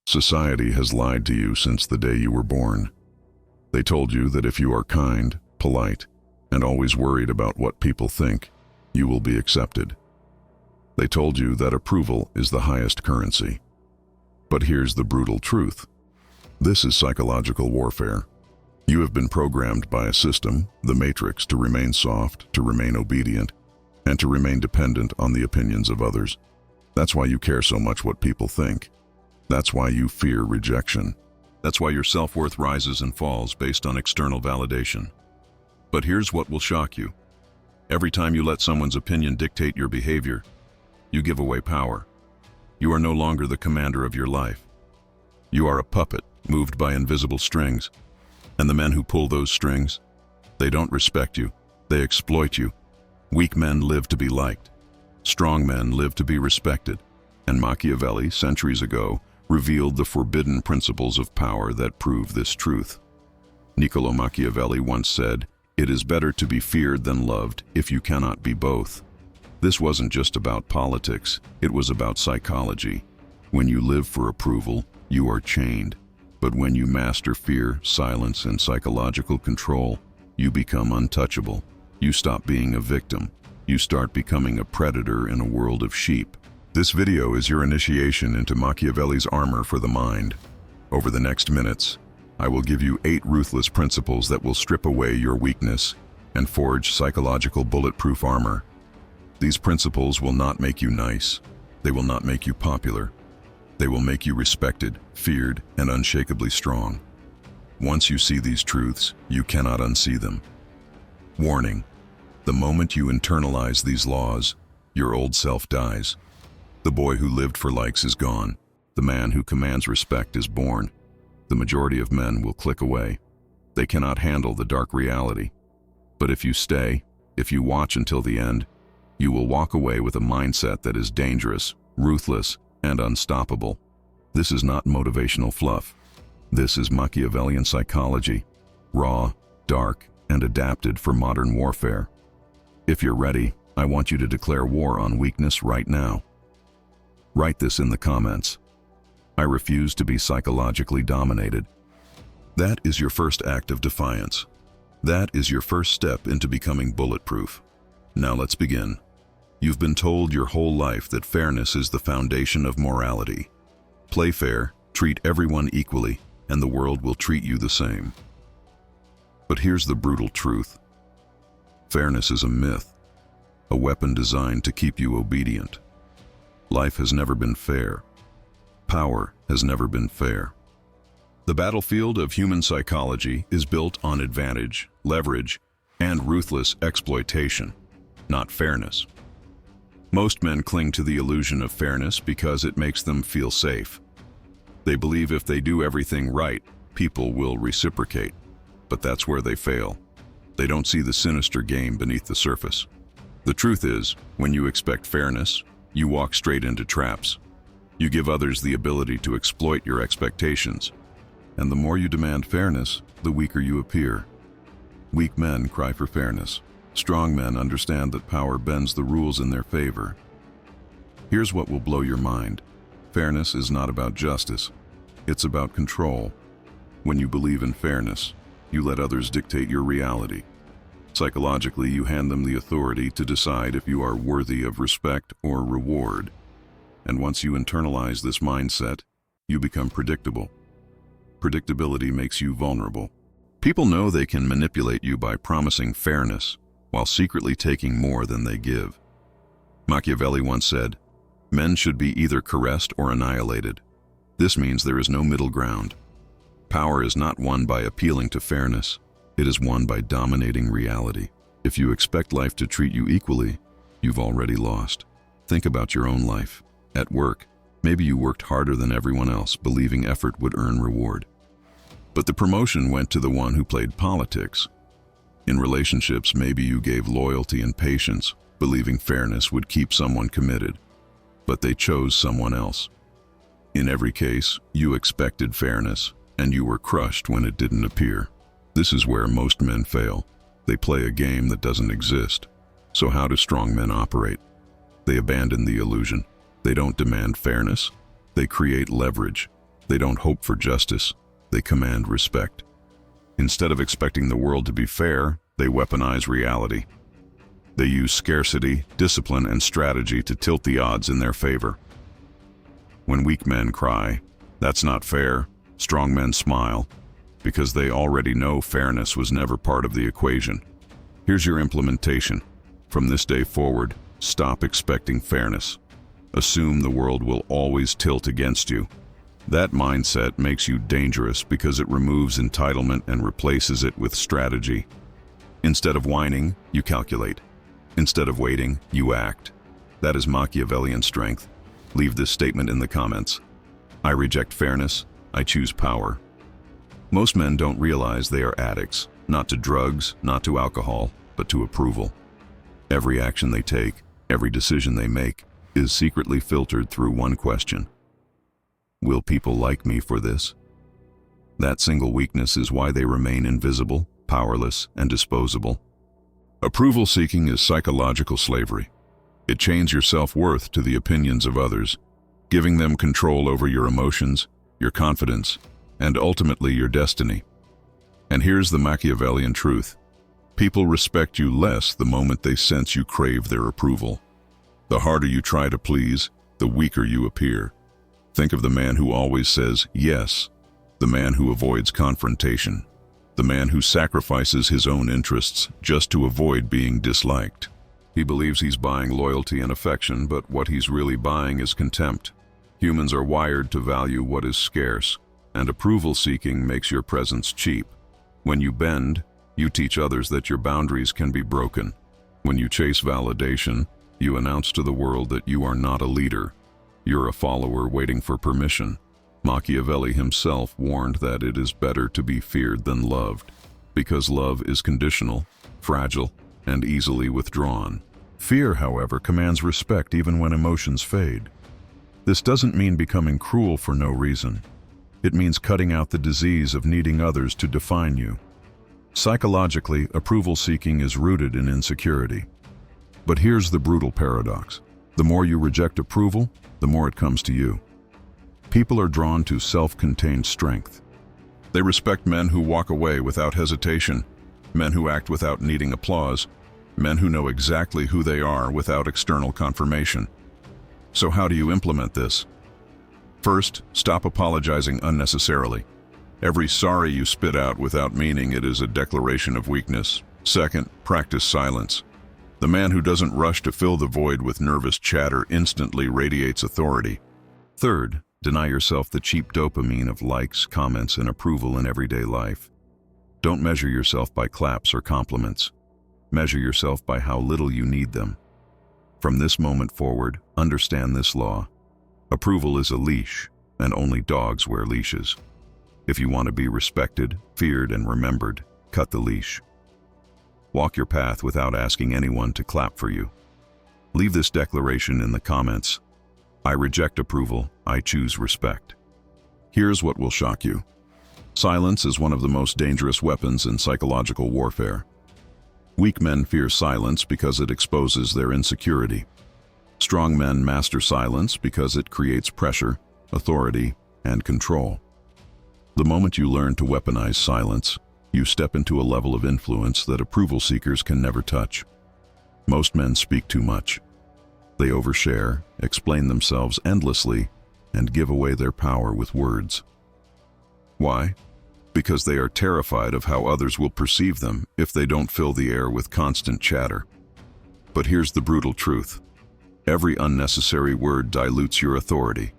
Society has lied to you since the day you were born. They told you that if you are kind, polite, and always worried about what people think, you will be accepted. They told you that approval is the highest currency. But here's the brutal truth. This is psychological warfare. You have been programmed by a system, the Matrix, to remain soft, to remain obedient, and to remain dependent on the opinions of others. That's why you care so much what people think. That's why you fear rejection. That's why your self-worth rises and falls based on external validation. But here's what will shock you. Every time you let someone's opinion dictate your behavior, you give away power. You are no longer the commander of your life. You are a puppet moved by invisible strings. And the men who pull those strings, they don't respect you. They exploit you. Weak men live to be liked. Strong men live to be respected. And Machiavelli, centuries ago, revealed the forbidden principles of power that prove this truth. Niccolo Machiavelli once said, "It is better to be feared than loved if you cannot be both." This wasn't just about politics, it was about psychology. When you live for approval, you are chained. But when you master fear, silence, and psychological control, you become untouchable. You stop being a victim. You start becoming a predator in a world of sheep. This video is your initiation into Machiavelli's armor for the mind. Over the next minutes, I will give you 8 ruthless principles that will strip away your weakness and forge psychological bulletproof armor. These principles will not make you nice. They will not make you popular. They will make you respected, feared, and unshakably strong. Once you see these truths, you cannot unsee them. Warning: the moment you internalize these laws, your old self dies. The boy who lived for likes is gone. The man who commands respect is born. The majority of men will click away. They cannot handle the dark reality. But if you stay, if you watch until the end, you will walk away with a mindset that is dangerous, ruthless, and unstoppable. This is not motivational fluff. This is Machiavellian psychology, raw, dark, and adapted for modern warfare. If you're ready, I want you to declare war on weakness right now. Write this in the comments. I refuse to be psychologically dominated. That is your first act of defiance. That is your first step into becoming bulletproof. Now let's begin. You've been told your whole life that fairness is the foundation of morality. Play fair, treat everyone equally, and the world will treat you the same. But here's the brutal truth. Fairness is a myth, a weapon designed to keep you obedient. Life has never been fair. Power has never been fair. The battlefield of human psychology is built on advantage, leverage, and ruthless exploitation, not fairness. Most men cling to the illusion of fairness because it makes them feel safe. They believe if they do everything right, people will reciprocate. But that's where they fail. They don't see the sinister game beneath the surface. The truth is, when you expect fairness, you walk straight into traps. You give others the ability to exploit your expectations. And the more you demand fairness, the weaker you appear. Weak men cry for fairness. Strong men understand that power bends the rules in their favor. Here's what will blow your mind. Fairness is not about justice. It's about control. When you believe in fairness, you let others dictate your reality. Psychologically, you hand them the authority to decide if you are worthy of respect or reward. And once you internalize this mindset, you become predictable. Predictability makes you vulnerable. People know they can manipulate you by promising fairness, while secretly taking more than they give. Machiavelli once said, "Men should be either caressed or annihilated." This means there is no middle ground. Power is not won by appealing to fairness. It is won by dominating reality. If you expect life to treat you equally, you've already lost. Think about your own life. At work, maybe you worked harder than everyone else, believing effort would earn reward. But the promotion went to the one who played politics. In relationships, maybe you gave loyalty and patience, believing fairness would keep someone committed. But they chose someone else. In every case, you expected fairness, and you were crushed when it didn't appear. This is where most men fail. They play a game that doesn't exist. So how do strong men operate? They abandon the illusion. They don't demand fairness. They create leverage. They don't hope for justice, they command respect. Instead of expecting the world to be fair, they weaponize reality. They use scarcity, discipline, and strategy to tilt the odds in their favor. When weak men cry, "That's not fair," strong men smile, because they already know fairness was never part of the equation. Here's your implementation. From this day forward, stop expecting fairness. Assume the world will always tilt against you. That mindset makes you dangerous because it removes entitlement and replaces it with strategy. Instead of whining, you calculate. Instead of waiting, you act. That is Machiavellian strength. Leave this statement in the comments. I reject fairness, I choose power. Most men don't realize they are addicts, not to drugs, not to alcohol, but to approval. Every action they take, every decision they make, is secretly filtered through one question. Will people like me for this? That single weakness is why they remain invisible, powerless, and disposable. Approval seeking is psychological slavery. It chains your self-worth to the opinions of others, giving them control over your emotions, your confidence, and ultimately your destiny. And here's the Machiavellian truth. People respect you less the moment they sense you crave their approval. The harder you try to please, the weaker you appear. Think of the man who always says yes, the man who avoids confrontation, the man who sacrifices his own interests just to avoid being disliked. He believes he's buying loyalty and affection, but what he's really buying is contempt. Humans are wired to value what is scarce, and approval seeking makes your presence cheap. When you bend, you teach others that your boundaries can be broken. When you chase validation, you announce to the world that you are not a leader. You're a follower waiting for permission. Machiavelli himself warned that it is better to be feared than loved, because love is conditional, fragile, and easily withdrawn. Fear, however, commands respect even when emotions fade. This doesn't mean becoming cruel for no reason. It means cutting out the disease of needing others to define you. Psychologically, approval seeking is rooted in insecurity. But here's the brutal paradox. The more you reject approval, the more it comes to you. People are drawn to self-contained strength. They respect men who walk away without hesitation, men who act without needing applause, men who know exactly who they are without external confirmation. So how do you implement this? First, stop apologizing unnecessarily. Every sorry you spit out without meaning it is a declaration of weakness. Second, practice silence. The man who doesn't rush to fill the void with nervous chatter instantly radiates authority. Third, deny yourself the cheap dopamine of likes, comments, and approval in everyday life. Don't measure yourself by claps or compliments. Measure yourself by how little you need them. From this moment forward, understand this law. Approval is a leash, and only dogs wear leashes. If you want to be respected, feared, and remembered, cut the leash. Walk your path without asking anyone to clap for you. Leave this declaration in the comments. I reject approval, I choose respect. Here's what will shock you. Silence is one of the most dangerous weapons in psychological warfare. Weak men fear silence because it exposes their insecurity. Strong men master silence because it creates pressure, authority, and control. The moment you learn to weaponize silence, you step into a level of influence that approval seekers can never touch. Most men speak too much. They overshare, explain themselves endlessly, and give away their power with words. Why? Because they are terrified of how others will perceive them if they don't fill the air with constant chatter. But here's the brutal truth. Every unnecessary word dilutes your authority.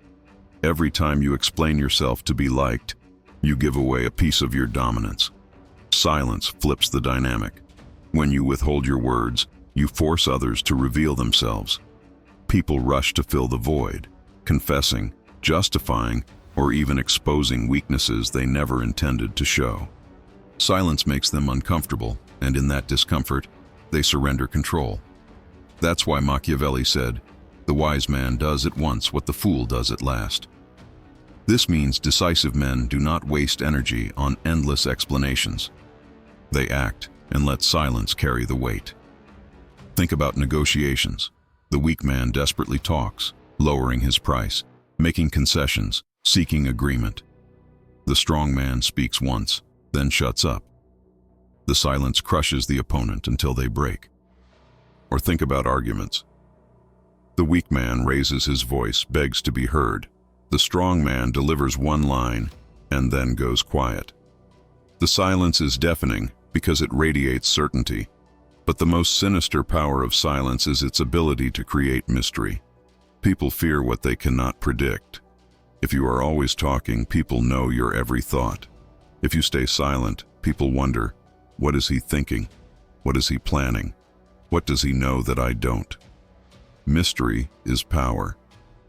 Every time you explain yourself to be liked, you give away a piece of your dominance. Silence flips the dynamic. When you withhold your words, you force others to reveal themselves. People rush to fill the void, confessing, justifying, or even exposing weaknesses they never intended to show. Silence makes them uncomfortable, and in that discomfort, they surrender control. That's why Machiavelli said, "The wise man does at once what the fool does at last." This means decisive men do not waste energy on endless explanations. They act and let silence carry the weight. Think about negotiations. The weak man desperately talks, lowering his price, making concessions, Seeking agreement. The strong man speaks once, then shuts up. The silence crushes the opponent until they break. Or think about arguments. The weak man raises his voice, begs to be heard. The strong man delivers one line and then goes quiet. The silence is deafening because it radiates certainty, but the most sinister power of silence is its ability to create mystery. People fear what they cannot predict. If you are always talking, people know your every thought. If you stay silent, people wonder, what is he thinking? What is he planning? What does he know that I don't? Mystery is power.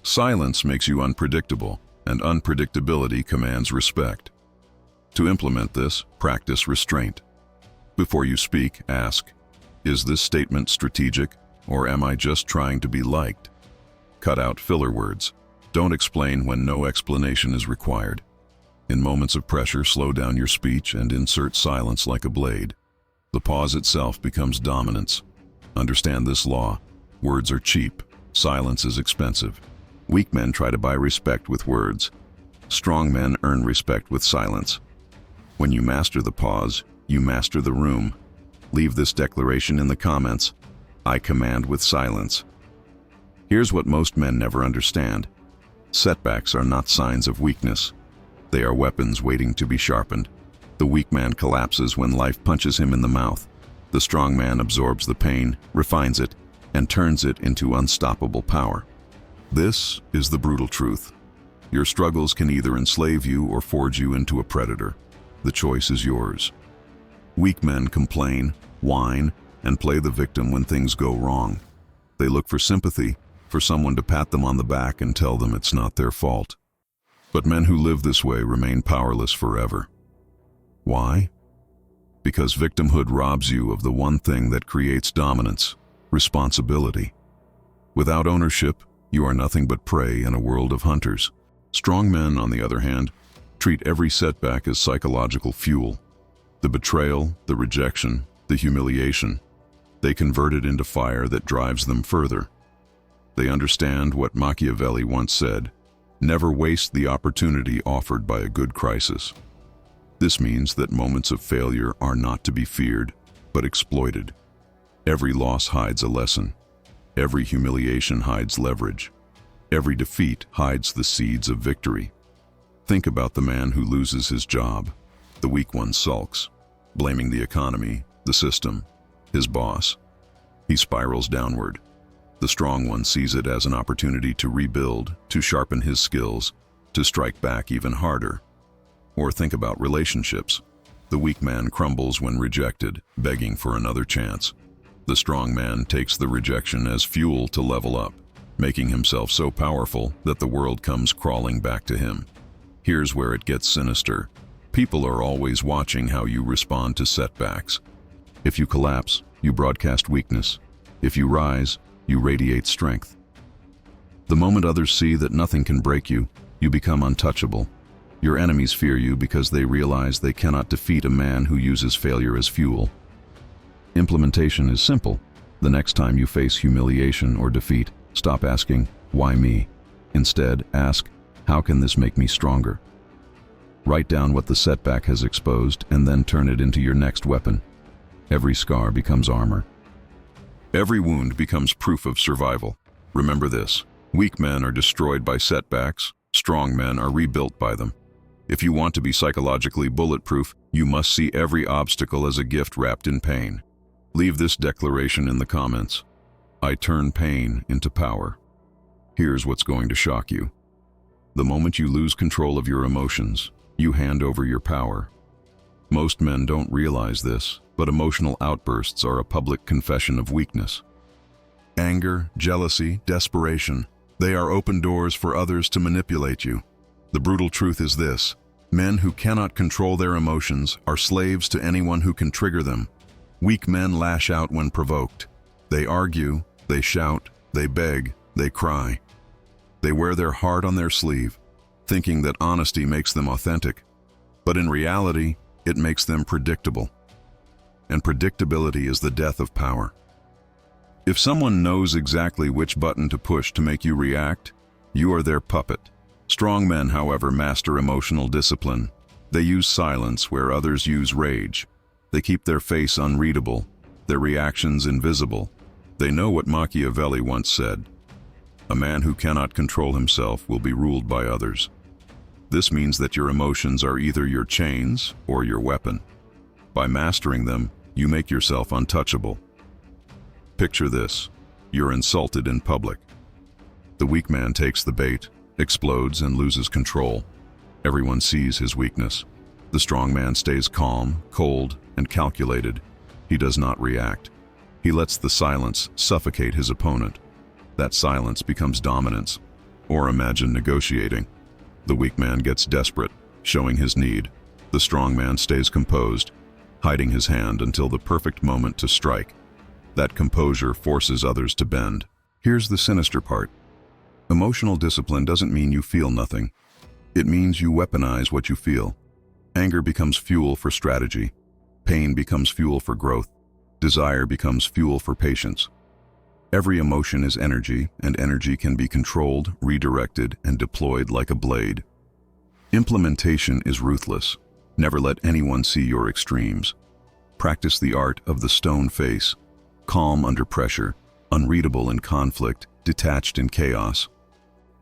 Silence makes you unpredictable, and unpredictability commands respect. To implement this, practice restraint. Before you speak, ask, is this statement strategic, or am I just trying to be liked? Cut out filler words. Don't explain when no explanation is required. In moments of pressure, slow down your speech and insert silence like a blade. The pause itself becomes dominance. Understand this law. Words are cheap. Silence is expensive. Weak men try to buy respect with words. Strong men earn respect with silence. When you master the pause, you master the room. Leave this declaration in the comments. I command with silence. Here's what most men never understand. Setbacks are not signs of weakness. They are weapons waiting to be sharpened. The weak man collapses when life punches him in the mouth. The strong man absorbs the pain, refines it, and turns it into unstoppable power. This is the brutal truth. Your struggles can either enslave you or forge you into a predator. The choice is yours. Weak men complain, whine, and play the victim when things go wrong. They look for sympathy, for someone to pat them on the back and tell them it's not their fault. But men who live this way remain powerless forever. Why? Because victimhood robs you of the one thing that creates dominance: responsibility. Without ownership, you are nothing but prey in a world of hunters. Strong men, on the other hand, treat every setback as psychological fuel. The betrayal, the rejection, the humiliation, they convert it into fire that drives them further. They understand what Machiavelli once said, never waste the opportunity offered by a good crisis. This means that moments of failure are not to be feared, but exploited. Every loss hides a lesson. Every humiliation hides leverage. Every defeat hides the seeds of victory. Think about the man who loses his job. The weak one sulks, blaming the economy, the system, his boss. He spirals downward. The strong one sees it as an opportunity to rebuild, to sharpen his skills, to strike back even harder. Or think about relationships. The weak man crumbles when rejected, begging for another chance. The strong man takes the rejection as fuel to level up, making himself so powerful that the world comes crawling back to him. Here's where it gets sinister. People are always watching how you respond to setbacks. If you collapse, you broadcast weakness. If you rise, you radiate strength. The moment others see that nothing can break you, you become untouchable. Your enemies fear you because they realize they cannot defeat a man who uses failure as fuel. Implementation is simple. The next time you face humiliation or defeat, stop asking, "Why me?" Instead, ask, "How can this make me stronger?" Write down what the setback has exposed and then turn it into your next weapon. Every scar becomes armor. Every wound becomes proof of survival. Remember this: weak men are destroyed by setbacks, strong men are rebuilt by them. If you want to be psychologically bulletproof, you must see every obstacle as a gift wrapped in pain. Leave this declaration in the comments. I turn pain into power. Here's what's going to shock you. The moment you lose control of your emotions, you hand over your power. Most men don't realize this, but emotional outbursts are a public confession of weakness. Anger, jealousy, desperation, they are open doors for others to manipulate you. The brutal truth is this: men who cannot control their emotions are slaves to anyone who can trigger them. Weak men lash out when provoked. They argue, they shout, they beg, they cry. They wear their heart on their sleeve, thinking that honesty makes them authentic. But in reality, it makes them predictable. And predictability is the death of power. If someone knows exactly which button to push to make you react, you are their puppet. Strong men, however, master emotional discipline. They use silence where others use rage. They keep their face unreadable, their reactions invisible. They know what Machiavelli once said: "A man who cannot control himself will be ruled by others." This means that your emotions are either your chains or your weapon. By mastering them, you make yourself untouchable. Picture this: you're insulted in public. The weak man takes the bait, explodes, and loses control. Everyone sees his weakness. The strong man stays calm, cold, and calculated. He does not react. He lets the silence suffocate his opponent. That silence becomes dominance. Or imagine negotiating. The weak man gets desperate, showing his need. The strong man stays composed, hiding his hand until the perfect moment to strike. That composure forces others to bend. Here's the sinister part. Emotional discipline doesn't mean you feel nothing. It means you weaponize what you feel. Anger becomes fuel for strategy. Pain becomes fuel for growth. Desire becomes fuel for patience. Every emotion is energy, and energy can be controlled, redirected, and deployed like a blade. Implementation is ruthless. Never let anyone see your extremes. Practice the art of the stone face. Calm under pressure, unreadable in conflict, detached in chaos.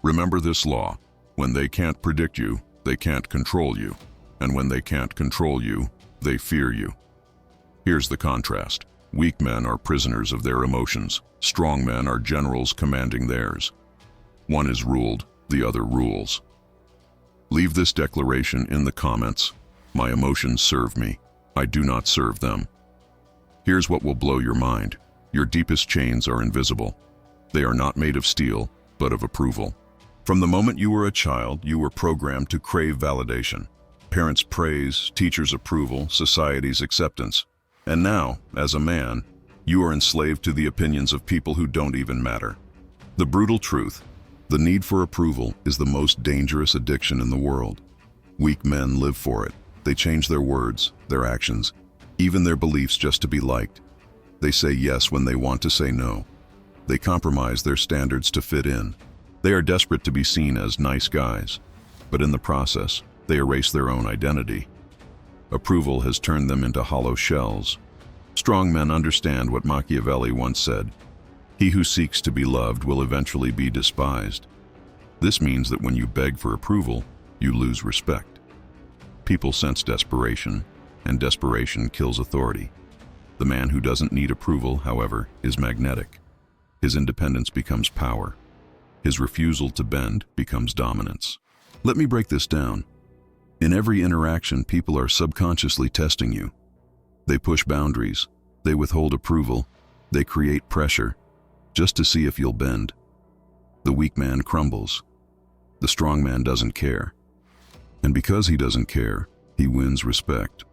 Remember this law: when they can't predict you, they can't control you. And when they can't control you, they fear you. Here's the contrast. Weak men are prisoners of their emotions. Strong men are generals commanding theirs. One is ruled, the other rules. Leave this declaration in the comments. My emotions serve me. I do not serve them. Here's what will blow your mind. Your deepest chains are invisible. They are not made of steel, but of approval. From the moment you were a child, you were programmed to crave validation. Parents' praise, teachers' approval, society's acceptance. And now, as a man, you are enslaved to the opinions of people who don't even matter. The brutal truth: the need for approval is the most dangerous addiction in the world. Weak men live for it. They change their words, their actions, even their beliefs just to be liked. They say yes when they want to say no. They compromise their standards to fit in. They are desperate to be seen as nice guys, but in the process, they erase their own identity. Approval has turned them into hollow shells. Strong men understand what Machiavelli once said: "He who seeks to be loved will eventually be despised." This means that when you beg for approval, you lose respect. People sense desperation, and desperation kills authority. The man who doesn't need approval, however, is magnetic. His independence becomes power. His refusal to bend becomes dominance. Let me break this down. In every interaction, people are subconsciously testing you. They push boundaries, they withhold approval, they create pressure, just to see if you'll bend. The weak man crumbles. The strong man doesn't care. And because he doesn't care, he wins respect.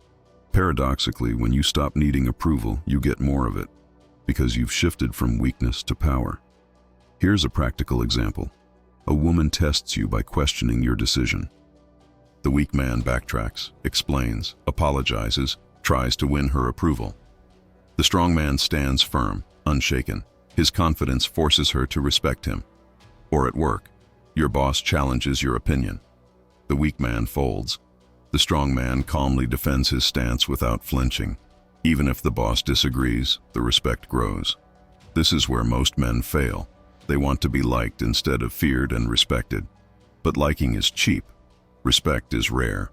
Paradoxically, when you stop needing approval, you get more of it, because you've shifted from weakness to power. Here's a practical example. A woman tests you by questioning your decision. The weak man backtracks, explains, apologizes, tries to win her approval. The strong man stands firm, unshaken. His confidence forces her to respect him. Or at work, your boss challenges your opinion. The weak man folds. The strong man calmly defends his stance without flinching. Even if the boss disagrees, the respect grows. This is where most men fail. They want to be liked instead of feared and respected. But liking is cheap. Respect is rare.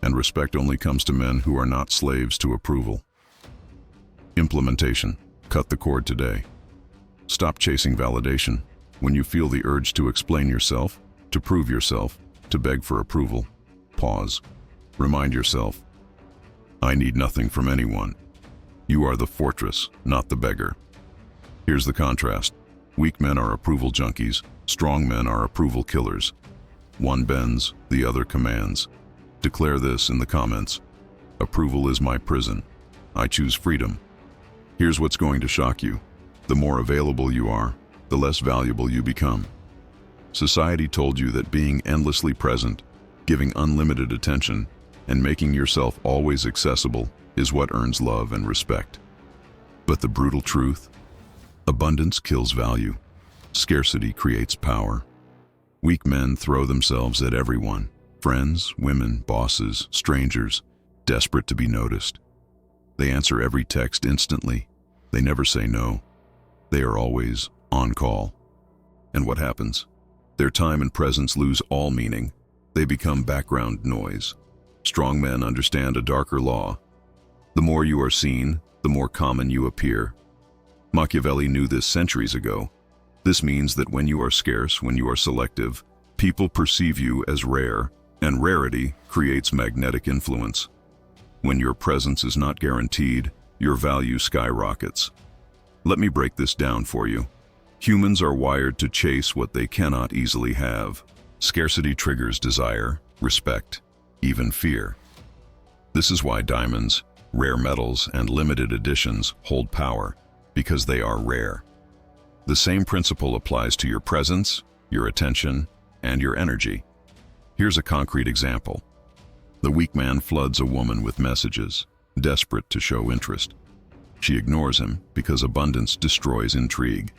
And respect only comes to men who are not slaves to approval. Implementation. Cut the cord today. Stop chasing validation. When you feel the urge to explain yourself, to prove yourself, to beg for approval, pause. Remind yourself, I need nothing from anyone. You are the fortress, not the beggar. Here's the contrast. Weak men are approval junkies. Strong men are approval killers. One bends, the other commands. Declare this in the comments. Approval is my prison. I choose freedom. Here's what's going to shock you. The more available you are, the less valuable you become. Society told you that being endlessly present, giving unlimited attention, and making yourself always accessible is what earns love and respect. But the brutal truth? Abundance kills value. Scarcity creates power. Weak men throw themselves at everyone, friends, women, bosses, strangers, desperate to be noticed. They answer every text instantly. They never say no. They are always on call. And what happens? Their time and presence lose all meaning. They become background noise. Strong men understand a darker law. The more you are seen, the more common you appear. Machiavelli knew this centuries ago. This means that when you are scarce, when you are selective, people perceive you as rare, and rarity creates magnetic influence. When your presence is not guaranteed, your value skyrockets. Let me break this down for you. Humans are wired to chase what they cannot easily have. Scarcity triggers desire, respect, even fear. This is why diamonds, rare metals, and limited editions hold power, because they are rare. The same principle applies to your presence, your attention, and your energy. Here's a concrete example. The weak man floods a woman with messages, desperate to show interest. She ignores him because abundance destroys intrigue.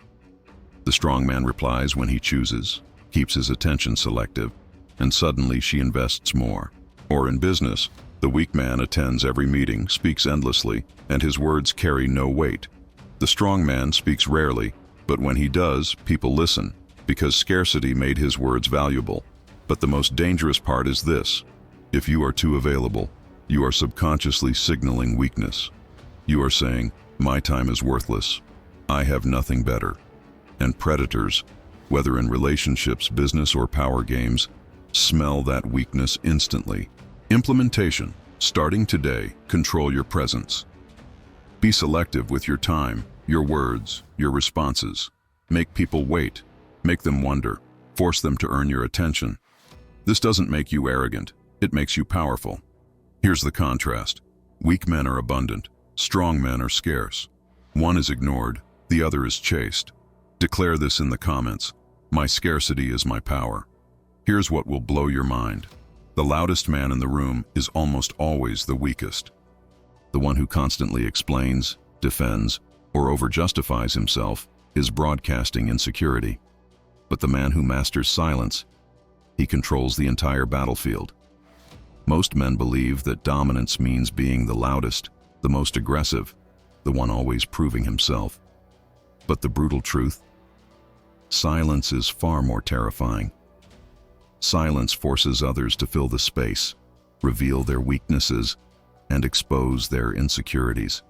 The strong man replies when he chooses, keeps his attention selective, and suddenly she invests more. Or in business, the weak man attends every meeting, speaks endlessly, and his words carry no weight. The strong man speaks rarely, but when he does, people listen, because scarcity made his words valuable. But the most dangerous part is this. If you are too available, you are subconsciously signaling weakness. You are saying, "My time is worthless. I have nothing better." And predators, whether in relationships, business, or power games, smell that weakness instantly. Implementation. Starting today, control your presence. Be selective with your time, your words, your responses. Make people wait. Make them wonder. Force them to earn your attention. This doesn't make you arrogant. It makes you powerful. Here's the contrast. Weak men are abundant. Strong men are scarce. One is ignored. The other is chased. Declare this in the comments. My scarcity is my power. Here's what will blow your mind. The loudest man in the room is almost always the weakest. The one who constantly explains, defends, or overjustifies himself is broadcasting insecurity. But the man who masters silence, he controls the entire battlefield. Most men believe that dominance means being the loudest, the most aggressive, the one always proving himself. But the brutal truth? Silence is far more terrifying. Silence forces others to fill the space, reveal their weaknesses, and expose their insecurities.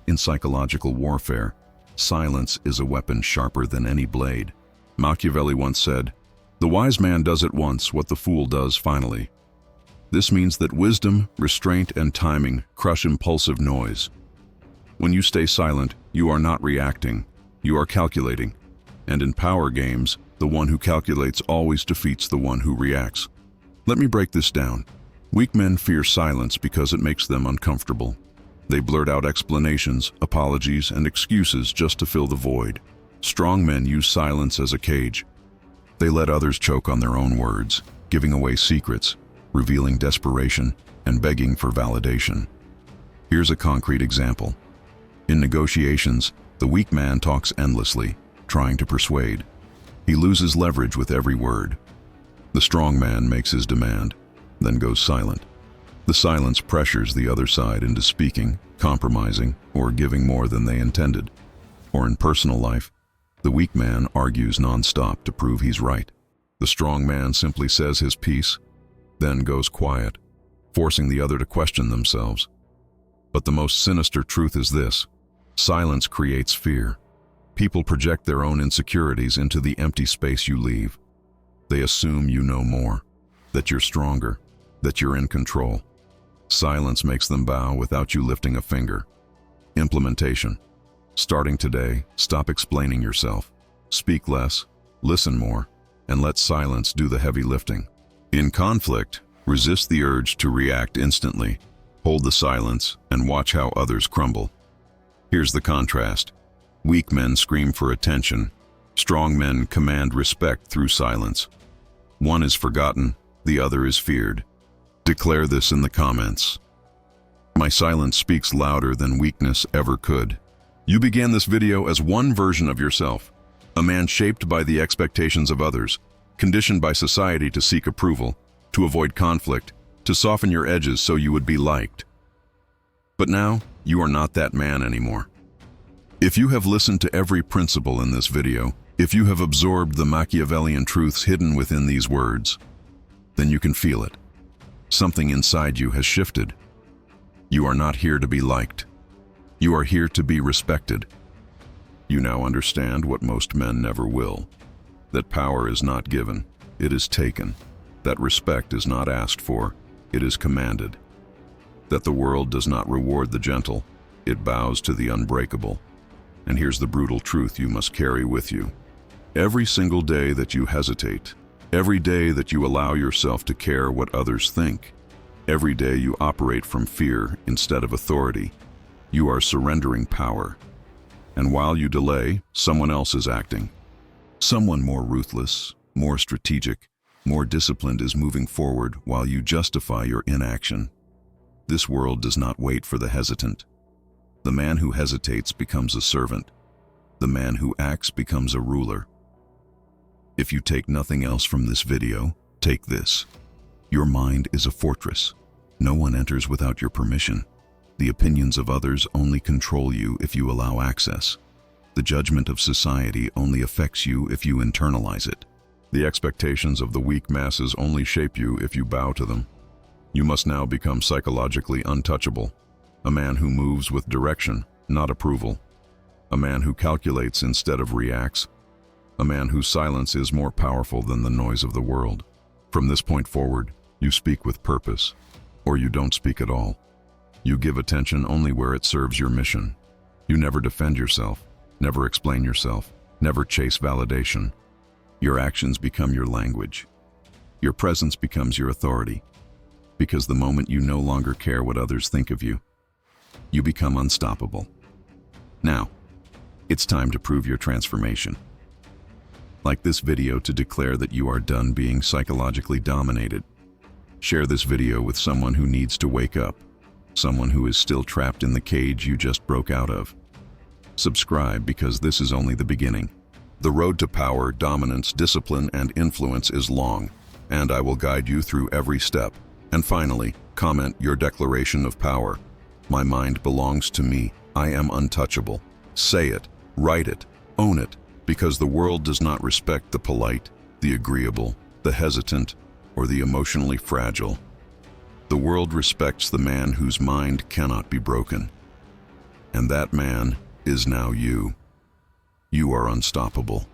In psychological warfare, silence is a weapon sharper than any blade. Machiavelli once said, "The wise man does at once what the fool does finally." This means that wisdom, restraint, and timing crush impulsive noise. When you stay silent, you are not reacting, you are calculating. And in power games, the one who calculates always defeats the one who reacts. Let me break this down. Weak men fear silence because it makes them uncomfortable. They blurt out explanations, apologies, and excuses just to fill the void. Strong men use silence as a cage. They let others choke on their own words, giving away secrets, revealing desperation, and begging for validation. Here's a concrete example. In negotiations, the weak man talks endlessly, trying to persuade. He loses leverage with every word. The strong man makes his demand, then goes silent. The silence pressures the other side into speaking, compromising, or giving more than they intended. Or in personal life, the weak man argues nonstop to prove he's right. The strong man simply says his piece, then goes quiet, forcing the other to question themselves. But the most sinister truth is this: silence creates fear. People project their own insecurities into the empty space you leave. They assume you know more, that you're stronger, that you're in control. Silence makes them bow without you lifting a finger. Implementation. Starting today, stop explaining yourself. Speak less, listen more, and let silence do the heavy lifting. In conflict, resist the urge to react instantly. Hold the silence and watch how others crumble. Here's the contrast. Weak men scream for attention. Strong men command respect through silence. One is forgotten, the other is feared. Declare this in the comments. My silence speaks louder than weakness ever could. You began this video as one version of yourself, a man shaped by the expectations of others. conditioned by society to seek approval, to avoid conflict, to soften your edges so you would be liked. But now, you are not that man anymore. If you have listened to every principle in this video, if you have absorbed the Machiavellian truths hidden within these words, then you can feel it. Something inside you has shifted. You are not here to be liked. You are here to be respected. You now understand what most men never will, that power is not given, it is taken, that respect is not asked for, it is commanded, that the world does not reward the gentle, it bows to the unbreakable. And here's the brutal truth you must carry with you. Every single day that you hesitate, every day that you allow yourself to care what others think, every day you operate from fear instead of authority, you are surrendering power. And while you delay, someone else is acting. Someone more ruthless, more strategic, more disciplined is moving forward while you justify your inaction. This world does not wait for the hesitant. The man who hesitates becomes a servant. The man who acts becomes a ruler. If you take nothing else from this video, take this. Your mind is a fortress. No one enters without your permission. The opinions of others only control you if you allow access. The judgment of society only affects you if you internalize it. The expectations of the weak masses only shape you if you bow to them. You must now become psychologically untouchable, a man who moves with direction, not approval, a man who calculates instead of reacts, a man whose silence is more powerful than the noise of the world. From this point forward, you speak with purpose, or you don't speak at all. You give attention only where it serves your mission. You never defend yourself, never explain yourself, never chase validation. Your actions become your language. Your presence becomes your authority. Because the moment you no longer care what others think of you, you become unstoppable. Now, it's time to prove your transformation. Like this video to declare that you are done being psychologically dominated. Share this video with someone who needs to wake up, someone who is still trapped in the cage you just broke out of. Subscribe because this is only the beginning. The road to power, dominance, discipline, and influence is long, and I will guide you through every step. And finally, comment your declaration of power. My mind belongs to me. I am untouchable. Say it, write it, own it, because the world does not respect the polite, the agreeable, the hesitant, or the emotionally fragile. The world respects the man whose mind cannot be broken. And that man is now you. You are unstoppable.